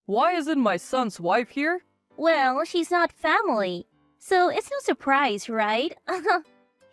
Why isn't my son's wife here? Well, she's not family, so it's no surprise, right?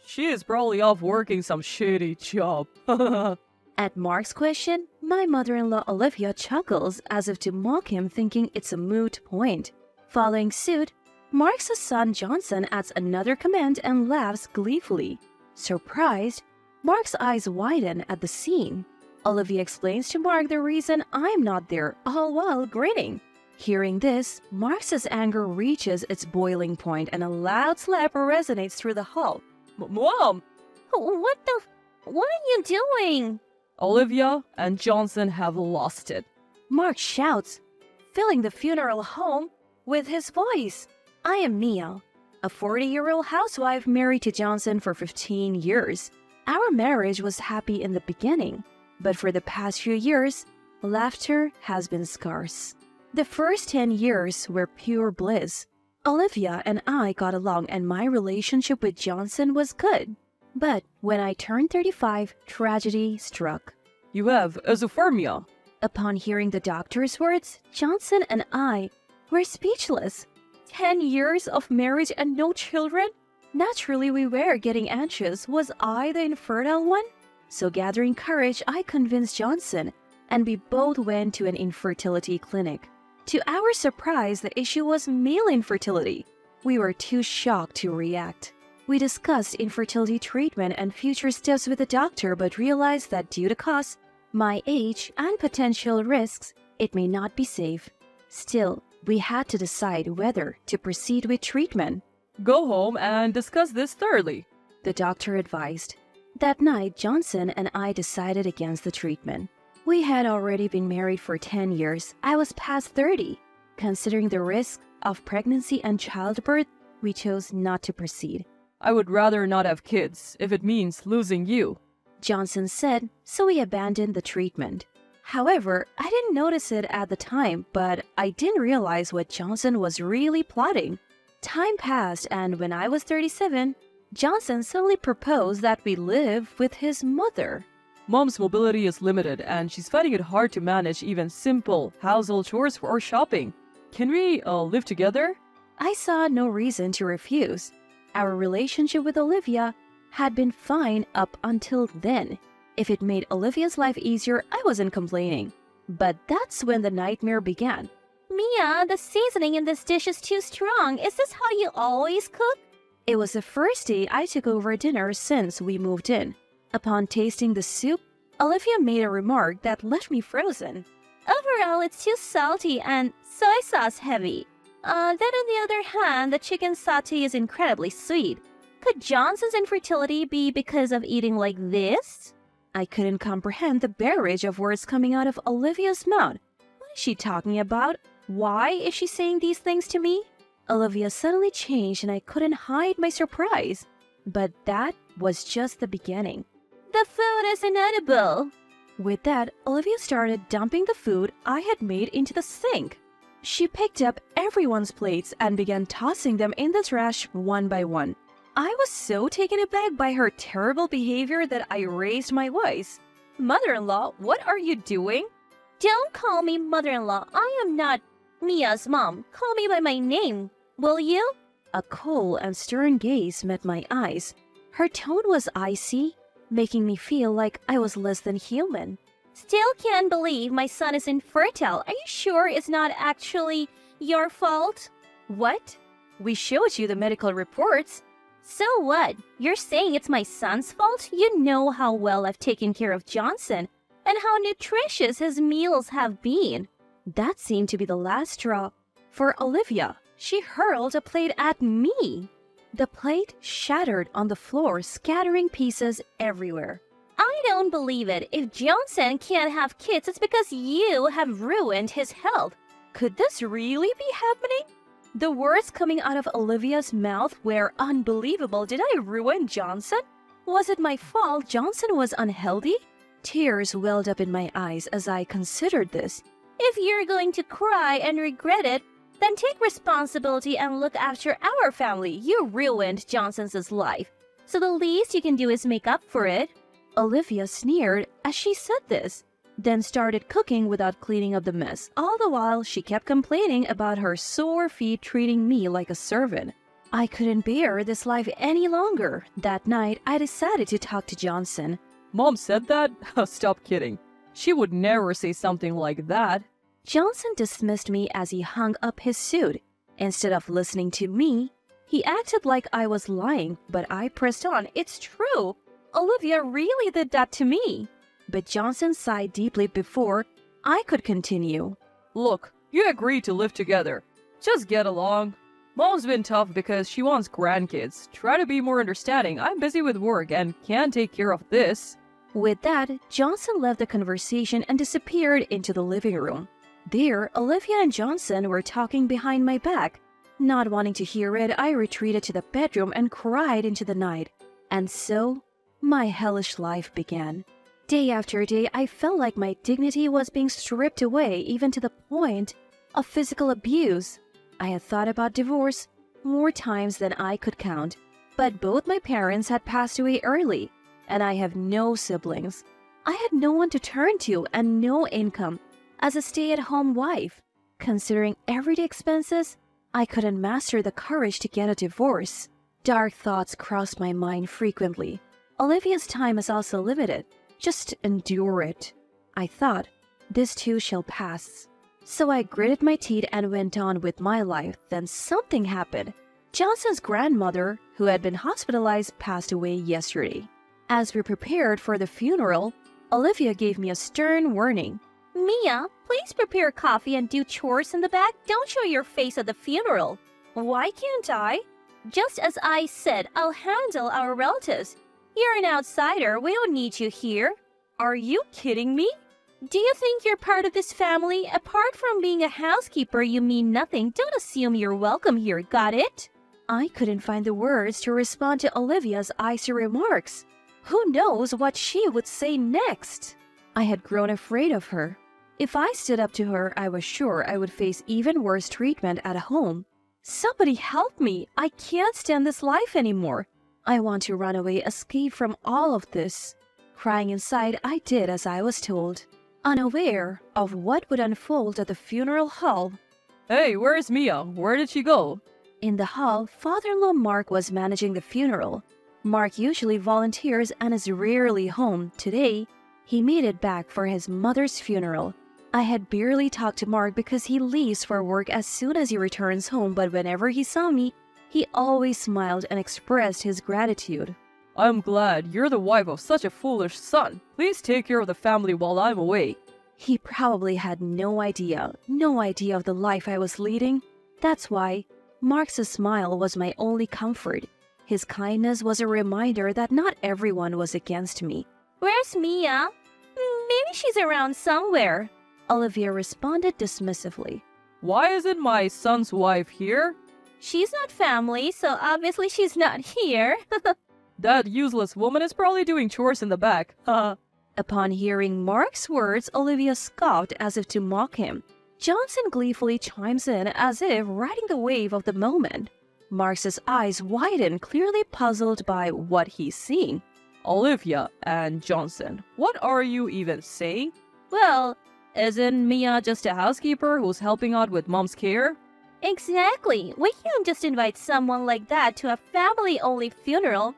She is probably off working some shady job. At Mark's question, my mother-in-law Olivia chuckles as if to mock him, thinking it's a moot point. Following suit, Mark's son Johnson adds another comment and laughs gleefully. Surprised, Mark's eyes widen at the scene. Olivia explains to Mark the reason I'm not there, all while grinning. Hearing this, Mark's anger reaches its boiling point and a loud slap resonates through the hall. Mom! What are you doing? Olivia and Johnson have lost it. Mark shouts, filling the funeral home with his voice. I am Mia, a 40-year-old housewife married to Johnson for 15 years. Our marriage was happy in the beginning, but for the past few years, laughter has been scarce. The first 10 years were pure bliss. Olivia and I got along and my relationship with Johnson was good. But when I turned 35, tragedy struck. You have esophermia. Upon hearing the doctor's words, Johnson and I were speechless. 10 years of marriage and no children? Naturally, we were getting anxious. Was I the infertile one? So gathering courage, I convinced Johnson, and we both went to an infertility clinic. To our surprise, the issue was male infertility. We were too shocked to react. We discussed infertility treatment and future steps with the doctor but realized that due to costs, my age, and potential risks, it may not be safe. Still, we had to decide whether to proceed with treatment. Go home and discuss this thoroughly, the doctor advised. That night, Johnson and I decided against the treatment. We had already been married for 10 years. I was past 30. Considering the risk of pregnancy and childbirth, we chose not to proceed. I would rather not have kids if it means losing you, Johnson said, so we abandoned the treatment. However, I didn't notice it at the time, but I didn't realize what Johnson was really plotting. Time passed, and when I was 37, Johnson suddenly proposed that we live with his mother. Mom's mobility is limited and she's finding it hard to manage even simple household chores or shopping. Can we live together? I saw no reason to refuse. Our relationship with Olivia had been fine up until then. If it made Olivia's life easier, I wasn't complaining. But that's when the nightmare began. Mia, the seasoning in this dish is too strong. Is this how you always cook? It was the first day I took over dinner since we moved in. Upon tasting the soup, Olivia made a remark that left me frozen. Overall, it's too salty and soy sauce heavy. Then on the other hand, the chicken satay is incredibly sweet. Could Johnson's infertility be because of eating like this? I couldn't comprehend the barrage of words coming out of Olivia's mouth. What is she talking about? Why is she saying these things to me? Olivia suddenly changed and I couldn't hide my surprise. But that was just the beginning. The food is inedible. With that, Olivia started dumping the food I had made into the sink. She picked up everyone's plates and began tossing them in the trash one by one. I was so taken aback by her terrible behavior that I raised my voice. Mother-in-law, what are you doing? Don't call me mother-in-law. I am not Mia's mom. Call me by my name, will you? A cold and stern gaze met my eyes. Her tone was icy, making me feel like I was less than human. Still can't believe my son is infertile. Are you sure it's not actually your fault? What? We showed you the medical reports. So what? You're saying it's my son's fault? You know how well I've taken care of Johnson and how nutritious his meals have been. That seemed to be the last straw. For Olivia, she hurled a plate at me. The plate shattered on the floor, scattering pieces everywhere. I don't believe it. If Johnson can't have kids, it's because you have ruined his health. Could this really be happening? The words coming out of Olivia's mouth were unbelievable. Did I ruin Johnson? Was it my fault Johnson was unhealthy? Tears welled up in my eyes as I considered this. If you're going to cry and regret it, then take responsibility and look after our family. You ruined Johnson's life, so the least you can do is make up for it. Olivia sneered as she said this. then started cooking without cleaning up the mess. All the while, she kept complaining about her sore feet treating me like a servant. I couldn't bear this life any longer. That night, I decided to talk to Johnson. Mom said that? Stop kidding. She would never say something like that. Johnson dismissed me as he hung up his suit. Instead of listening to me, he acted like I was lying, but I pressed on. It's true. Olivia really did that to me. But Johnson sighed deeply before I could continue. Look, you agreed to live together. Just get along. Mom's been tough because she wants grandkids. Try to be more understanding. I'm busy with work and can't take care of this. With that, Johnson left the conversation and disappeared into the living room. There, Olivia and Johnson were talking behind my back. Not wanting to hear it, I retreated to the bedroom and cried into the night. And so, my hellish life began. Day after day, I felt like my dignity was being stripped away, even to the point of physical abuse. I had thought about divorce more times than I could count, but both my parents had passed away early, and I have no siblings. I had no one to turn to and no income as a stay-at-home wife. Considering everyday expenses, I couldn't muster the courage to get a divorce. Dark thoughts crossed my mind frequently. Olivia's time is also limited. Just endure it. I thought, this too shall pass. So I gritted my teeth and went on with my life. Then something happened. Johnson's grandmother, who had been hospitalized, passed away yesterday. As we prepared for the funeral, Olivia gave me a stern warning. Mia, please prepare coffee and do chores in the back. Don't show your face at the funeral. Why can't I? Just as I said, I'll handle our relatives. You're an outsider. We don't need you here. Are you kidding me? Do you think you're part of this family? Apart from being a housekeeper, you mean nothing. Don't assume you're welcome here. Got it? I couldn't find the words to respond to Olivia's icy remarks. Who knows what she would say next? I had grown afraid of her. If I stood up to her, I was sure I would face even worse treatment at home. Somebody help me! I can't stand this life anymore. I want to run away, escape from all of this. Crying inside, I did as I was told, unaware of what would unfold at the funeral hall. Hey, where's Mia? Where did she go? In the hall, father-in-law Mark was managing the funeral. Mark usually volunteers and is rarely home. Today, he made it back for his mother's funeral. I had barely talked to Mark because he leaves for work as soon as he returns home, but whenever he saw me, he always smiled and expressed his gratitude. I'm glad you're the wife of such a foolish son. Please take care of the family while I'm away. He probably had no idea of the life I was leading. That's why Mark's smile was my only comfort. His kindness was a reminder that not everyone was against me. Where's Mia? Maybe she's around somewhere. Olivia responded dismissively. Why isn't my son's wife here? She's not family, so obviously she's not here. That useless woman is probably doing chores in the back. Upon hearing Mark's words, Olivia scoffed as if to mock him. Johnson gleefully chimes in as if riding the wave of the moment. Mark's eyes widen, clearly puzzled by what he's seeing. Olivia and Johnson, what are you even saying? Well, isn't Mia just a housekeeper who's helping out with mom's care? exactly. We can't just invite someone like that to a family-only funeral.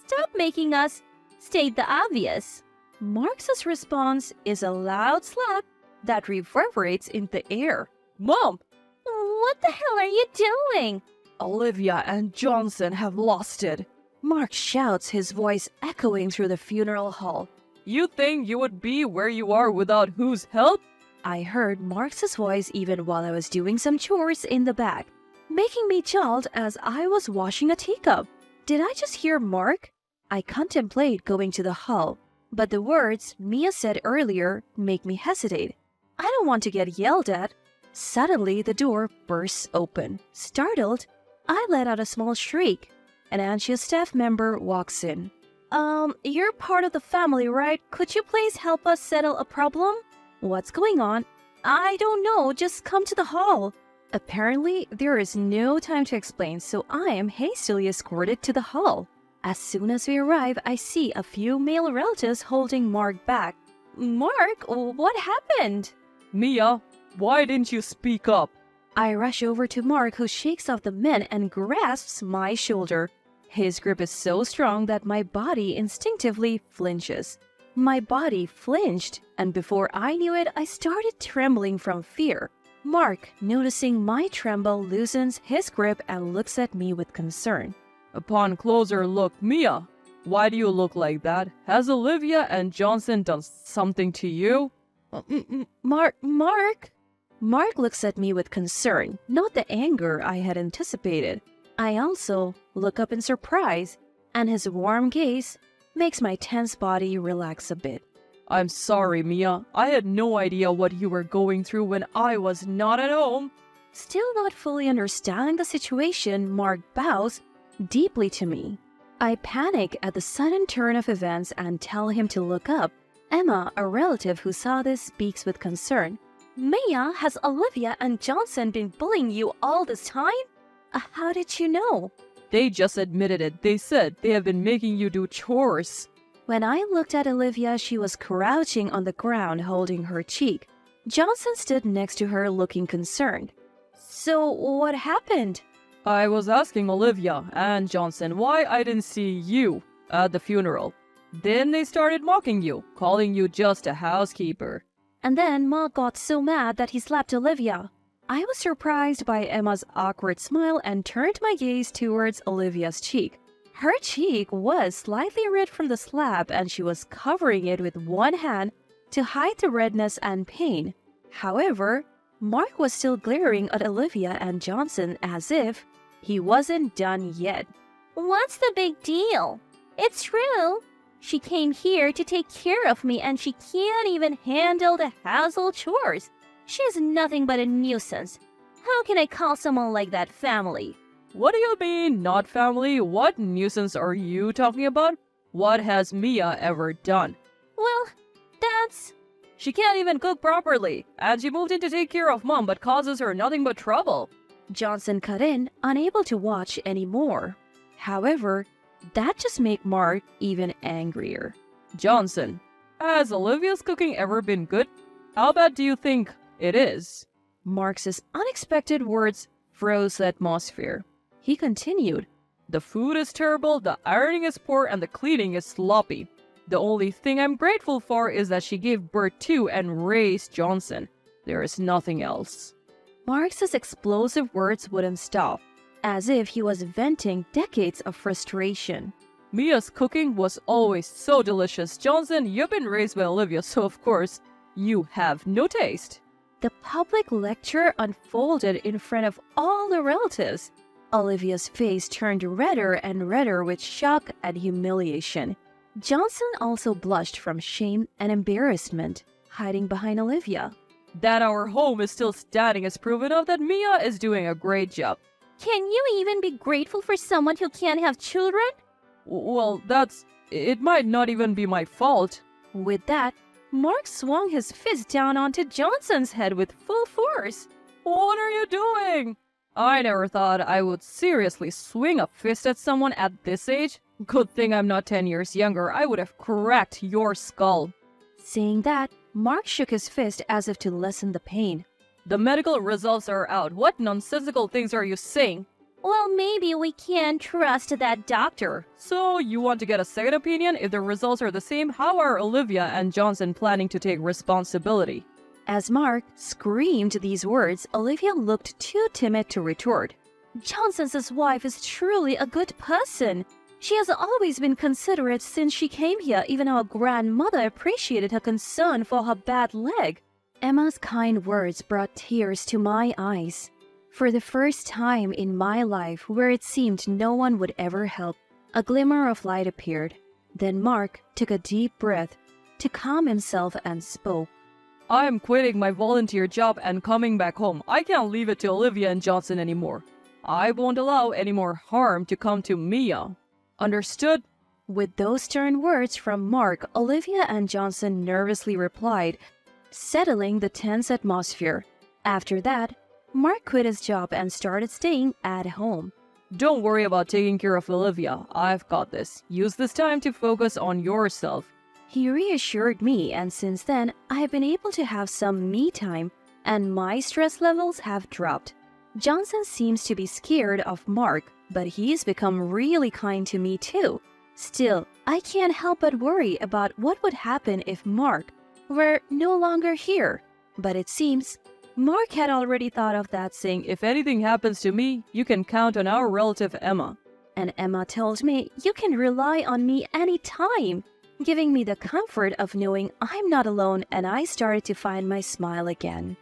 Stop making us state the obvious. Mark's response is a loud slap that reverberates in the air. Mom! What the hell are you doing? Olivia and Johnson have lost it. Mark shouts, his voice echoing through the funeral hall. You think you would be where you are without whose help? I heard Mark's voice even while I was doing some chores in the back, making me jolt as I was washing a teacup. Did I just hear Mark? I contemplate going to the hall, but the words Mia said earlier make me hesitate. I don't want to get yelled at. Suddenly, the door bursts open. Startled, I let out a small shriek. An anxious staff member walks in. You're part of the family, right? Could you please help us settle a problem? What's going on? I don't know, just come to the hall. Apparently, there is no time to explain, so I am hastily escorted to the hall. As soon as we arrive, I see a few male relatives holding Mark back. Mark, what happened? Mia, why didn't you speak up? I rush over to Mark, who shakes off the men and grasps my shoulder. His grip is so strong that my body instinctively flinches. My body flinched, and before I knew it, I started trembling from fear. Mark, noticing my tremble, loosens his grip and looks at me with concern. Upon closer look, Mia, why do you look like that? Has Olivia and Johnson done something to you? Mark? Mark looks at me with concern, not the anger I had anticipated. I also look up in surprise, and his warm gaze makes my tense body relax a bit. I'm sorry, Mia. I had no idea what you were going through when I was not at home. Still not fully understanding the situation, Mark bows deeply to me. I panic at the sudden turn of events and tell him to look up. Emma, a relative who saw this, speaks with concern. Mia, has Olivia and Johnson been bullying you all this time? How did you know? They just admitted it. They said they have been making you do chores. When I looked at Olivia, she was crouching on the ground holding her cheek. Johnson stood next to her looking concerned. So what happened? I was asking Olivia and Johnson why I didn't see you at the funeral. Then they started mocking you, calling you just a housekeeper. And then Mark got so mad that he slapped Olivia. I was surprised by Emma's awkward smile and turned my gaze towards Olivia's cheek. Her cheek was slightly red from the slap and she was covering it with one hand to hide the redness and pain. However, Mark was still glaring at Olivia and Johnson as if he wasn't done yet. What's the big deal? It's true. She came here to take care of me and she can't even handle the household chores. She's nothing but a nuisance. How can I call someone like that family? What do you mean, not family? What nuisance are you talking about? What has Mia ever done? Well, that's... She can't even cook properly, and she moved in to take care of Mom but causes her nothing but trouble. Johnson cut in, unable to watch anymore. However, that just made Mark even angrier. Johnson, has Olivia's cooking ever been good? How bad do you think it is? Mark's unexpected words froze the atmosphere. He continued, The food is terrible, the ironing is poor, and the cleaning is sloppy. The only thing I'm grateful for is that she gave birth to and raised Johnson. There is nothing else. Mark's explosive words wouldn't stop, as if he was venting decades of frustration. Mia's cooking was always so delicious. Johnson, you've been raised by Olivia, so of course, you have no taste. The public lecture unfolded in front of all the relatives. Olivia's face turned redder and redder with shock and humiliation. Johnson also blushed from shame and embarrassment, hiding behind Olivia. That our home is still standing is proof enough that Mia is doing a great job. Can you even be grateful for someone who can't have children? Well, it might not even be my fault. With that, Mark swung his fist down onto Johnson's head with full force. What are you doing? I never thought I would seriously swing a fist at someone at this age. Good thing I'm not 10 years younger. I would have cracked your skull. Saying that, Mark shook his fist as if to lessen the pain. The medical results are out. What nonsensical things are you saying? Well, maybe we can't trust that doctor. So, you want to get a second opinion? If the results are the same, how are Olivia and Johnson planning to take responsibility? As Mark screamed these words, Olivia looked too timid to retort. Johnson's wife is truly a good person. She has always been considerate since she came here. Even our grandmother appreciated her concern for her bad leg. Emma's kind words brought tears to my eyes. For the first time in my life, where it seemed no one would ever help, a glimmer of light appeared. Then Mark took a deep breath to calm himself and spoke. I am quitting my volunteer job and coming back home. I can't leave it to Olivia and Johnson anymore. I won't allow any more harm to come to Mia. Understood? With those stern words from Mark, Olivia and Johnson nervously replied, settling the tense atmosphere. After that, Mark quit his job and started staying at home. Don't worry about taking care of Olivia. I've got this. Use this time to focus on yourself. He reassured me, and since then, I have been able to have some me time, and my stress levels have dropped. Johnson seems to be scared of Mark, but he's become really kind to me too. Still, I can't help but worry about what would happen if Mark were no longer here. But it seems Mark had already thought of that, saying, If anything happens to me, you can count on our relative Emma. and Emma told me, you can rely on me anytime, giving me the comfort of knowing I'm not alone, and I started to find my smile again.